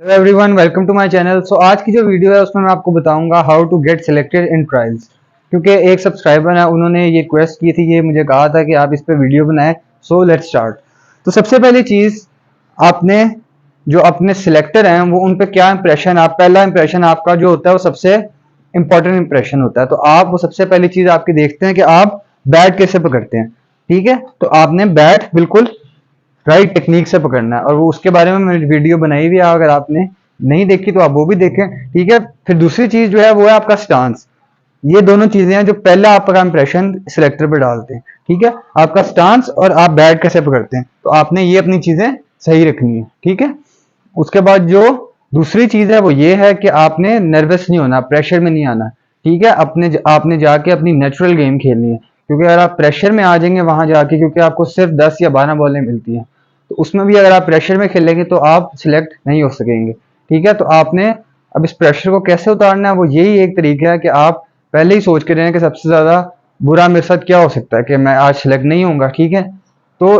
Hello everyone, welcome to my channel. So आज की जो वीडियो है उसमें मैं आपको बताऊंगा how to get selected in trials. क्योंकि एक सब्सक्राइबर है, उन्होंने ये रिक्वेस्ट की थी, ये मुझे कहा था कि आप इस पे वीडियो बनाएं। So let's start. तो सबसे पहली चीज़, आपने जो अपने सिलेक्टर हैं वो उन पे क्या इंप्रेशन, आप पहला इंप्रेशन आपका जो होता है वो सबसे इंपॉर्टेंट इंप्रेशन होता है। तो आप वो सबसे पहली चीज़ आपकी देखते हैं कि आप बैट कैसे पकड़ते हैं। ठीक है, तो आपने बैट बिल्कुल राइट टेक्निक से पकड़ना है, और वो उसके बारे में मैंने वीडियो बनाई हुई है, अगर आपने नहीं देखी तो आप वो भी देखें। ठीक है, फिर दूसरी चीज जो है वो है आपका स्टांस। ये दोनों चीजें हैं जो पहला आपका इंप्रेशन सिलेक्टर पे डालते हैं। ठीक है, आपका स्टांस और आप बैट कैसे पकड़ते हैं, तो आपने ये अपनी चीजें सही रखनी है। ठीक है, उसके बाद जो दूसरी चीज है वो ये है कि आपने नर्वस नहीं होना, प्रेशर में नहीं आना। ठीक है, आपने जाके अपनी नेचुरल गेम खेलनी है। क्योंकि अगर आप प्रेशर में आ जाएंगे वहां जाके, क्योंकि आपको सिर्फ 10 या 12 बॉलें मिलती हैं, तो उसमें भी अगर आप प्रेशर में खेलेंगे तो आप सिलेक्ट नहीं हो सकेंगे। ठीक है, तो आपने अब इस प्रेशर को कैसे उतारना है, वो यही एक तरीका है कि आप पहले ही सोच के रहें कि सबसे ज्यादा बुरा मेरे साथ क्या हो सकता है कि मैं आज सिलेक्ट नहीं होऊंगा। ठीक है, तो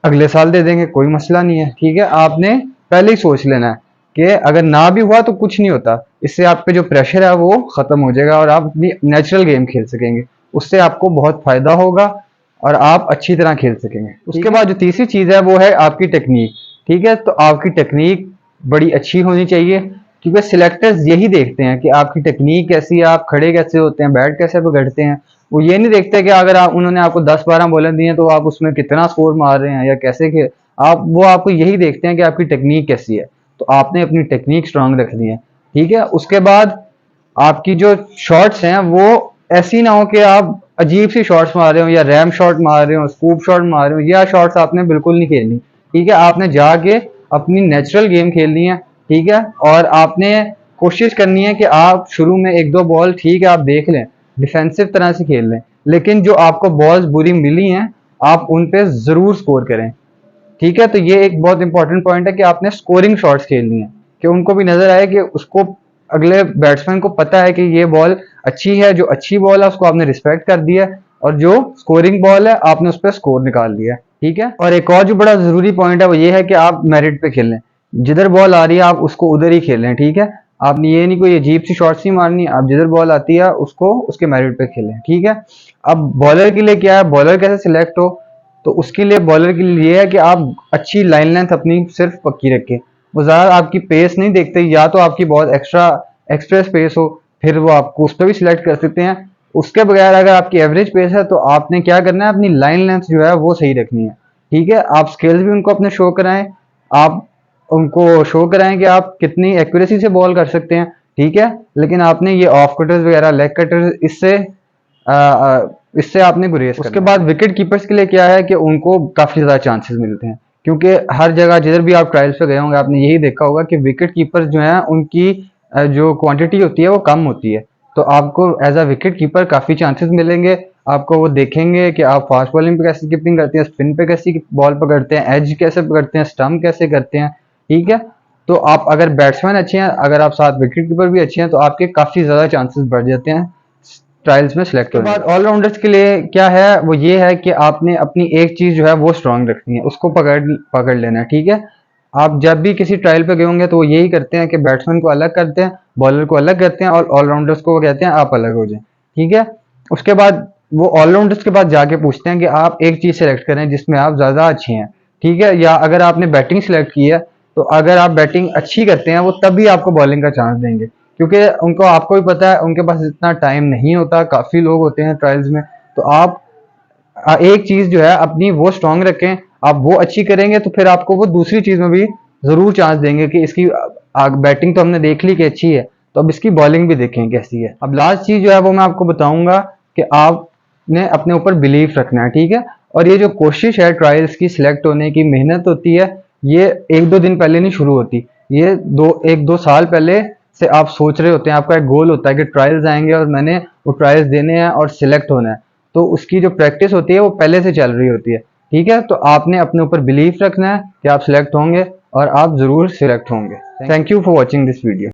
अगले साल दे देंगे, कोई मसला नहीं है। ठीक है, आपने पहले ही सोच लेना है कि अगर ना भी हुआ तो कुछ नहीं होता, इससे आप पे जो प्रेशर है वो खत्म हो जाएगा और आप अपनी नेचुरल गेम खेल सकेंगे। उससे आपको बहुत फायदा होगा और आप अच्छी तरह खेल सकेंगे। उसके बाद जो तीसरी चीज है वो है आपकी टेक्निक। ठीक है, तो आपकी टेक्निक बड़ी अच्छी होनी चाहिए, क्योंकि सिलेक्टर्स यही देखते हैं कि आपकी टेक्निक कैसी है, आप खड़े कैसे होते हैं, बैट कैसे पकड़ते हैं। वो ये नहीं देखते कि अगर आप उन्होंने आपको 10-12 बॉलर दिए तो आप उसमें कितना स्कोर मार रहे हैं या कैसे के आप, वो आपको यही देखते हैं कि आपकी टेक्निक कैसी है। तो आपने अपनी टेक्निक स्ट्रांग रखनी है। ठीक है, उसके बाद आपकी जो शॉट्स हैं वो ऐसी ना हो कि आप अजीब सी शॉट्स मार रहे हो, या रैम शॉट मार रहे हो, स्कूप शॉट मार रहे हो, या शॉट्स आपने बिल्कुल नहीं खेलनी। ठीक है, आपने जाके अपनी नेचुरल गेम खेलनी है। ठीक है, और आपने कोशिश करनी है कि आप शुरू में एक दो बॉल ठीक है आप देख लें, डिफेंसिव तरह से खेल लें, लेकिन जो आपको बॉल्स बुरी मिली हैं आप उन पे जरूर स्कोर करें। ठीक है, तो ये एक बहुत इंपॉर्टेंट पॉइंट है कि आपने स्कोरिंग शॉट्स खेलनी है, कि उनको भी नजर आए कि उसको, अगले बैट्समैन को पता है कि ये बॉल अच्छी है, जो अच्छी बॉल है उसको आपने रिस्पेक्ट कर दिया, और जो स्कोरिंग बॉल है आपने उस पर स्कोर निकाल लिया। ठीक है, और एक और जो बड़ा जरूरी पॉइंट है वो ये है कि आप मेरिट पे खेलें, जिधर बॉल आ रही है आप उसको उधर ही खेलें। ठीक है, आपने ये नहीं कोई अजीब सी शॉट्स नहीं मारनी, आप जिधर बॉल आती है उसको उसके मेरिट पे खेलें। ठीक है, अब बॉलर के लिए क्या है, बॉलर कैसे सिलेक्ट हो, तो उसके लिए बॉलर के लिए ये है कि आप अच्छी लाइन लेंथ अपनी सिर्फ पक्की रखें। वो ज़्यादा आपकी पेस नहीं देखते, या तो आपकी बहुत एक्स्ट्रा एक्सप्रेस पेस हो, फिर वो आपको उस पर भी सिलेक्ट कर सकते हैं। उसके बगैर अगर आपकी एवरेज पेस है तो आपने क्या करना है, अपनी लाइन लेंथ जो है वो सही रखनी है। ठीक है, आप स्किल्स भी उनको अपने शो कराएं, आप उनको शो कराएं कि आप कितनी एक्यूरेसी से बॉल कर सकते हैं। ठीक है, लेकिन आपने ये ऑफ कटर्स वगैरह, लेग कटर्स, इससे आपने गुरेज उसके बाद विकेट कीपर्स के लिए क्या है कि उनको काफी ज्यादा चांसेस मिलते हैं, क्योंकि हर जगह जिधर भी आप ट्रायल्स पे गए होंगे आपने यही देखा होगा कि विकेट कीपर्स जो है उनकी जो क्वांटिटी होती है वो कम होती है। तो आपको एज अ विकेट कीपर काफी चांसेस मिलेंगे। आपको वो देखेंगे कि आप फास्ट बॉलिंग पे कैसे कीपिंग करते हैं, स्पिन पे कैसी बॉल पकड़ते हैं, एज कैसे पकड़ते हैं, स्टंप कैसे करते हैं। ठीक है, तो आप अगर बैट्समैन अच्छे हैं, अगर आप साथ विकेट कीपर भी अच्छे हैं, तो आपके काफी ज्यादा चांसेस बढ़ जाते हैं ट्रायल्स में सिलेक्ट होने के बाद। ऑलराउंडर्स के लिए क्या है, वो ये है कि आपने अपनी एक चीज जो है वो स्ट्रांग रखनी है, उसको पकड़ पकड़ लेना है। ठीक है, आप जब भी किसी ट्रायल पे गए होंगे तो वो यही करते हैं कि बैट्समैन को अलग करते हैं, बॉलर को अलग करते हैं, और ऑलराउंडर्स को वो कहते हैं आप अलग हो जाएं। ठीक है, उसके बाद वो ऑलराउंडर्स के बाद जाके पूछते हैं कि आप एक चीज सेलेक्ट करें जिसमें आप ज्यादा अच्छे हैं। ठीक है, या अगर आपने बैटिंग सेलेक्ट की है तो अगर आप बैटिंग अच्छी करते हैं वो तभी आपको बॉलिंग का चांस देंगे, क्योंकि उनको, आपको भी पता है उनके पास इतना टाइम नहीं होता, काफी लोग होते हैं ट्रायल्स में। तो आप एक चीज जो है अपनी वो स्ट्रांग रखें, आप वो अच्छी करेंगे तो फिर आपको वो दूसरी चीज में भी जरूर चांस देंगे कि इसकी बैटिंग तो हमने देख ली कि अच्छी है, तो अब इसकी बॉलिंग भी देखें कैसी है। अब लास्ट चीज जो है वो मैं आपको बताऊंगा कि आपने अपने ऊपर बिलीफ रखना है। ठीक है, और ये जो कोशिश है ट्रायल्स की, सिलेक्ट होने की मेहनत होती है, ये एक दो दिन पहले नहीं शुरू होती, ये एक दो साल पहले से आप सोच रहे होते हैं, आपका एक गोल होता है कि ट्रायल्स आएंगे और मैंने वो ट्रायल्स देने हैं और सिलेक्ट होना है। तो उसकी जो प्रैक्टिस होती है वो पहले से चल रही होती है। ठीक है, तो आपने अपने ऊपर बिलीफ रखना है कि आप सिलेक्ट होंगे, और आप जरूर सिलेक्ट होंगे। Thank you for watching this video.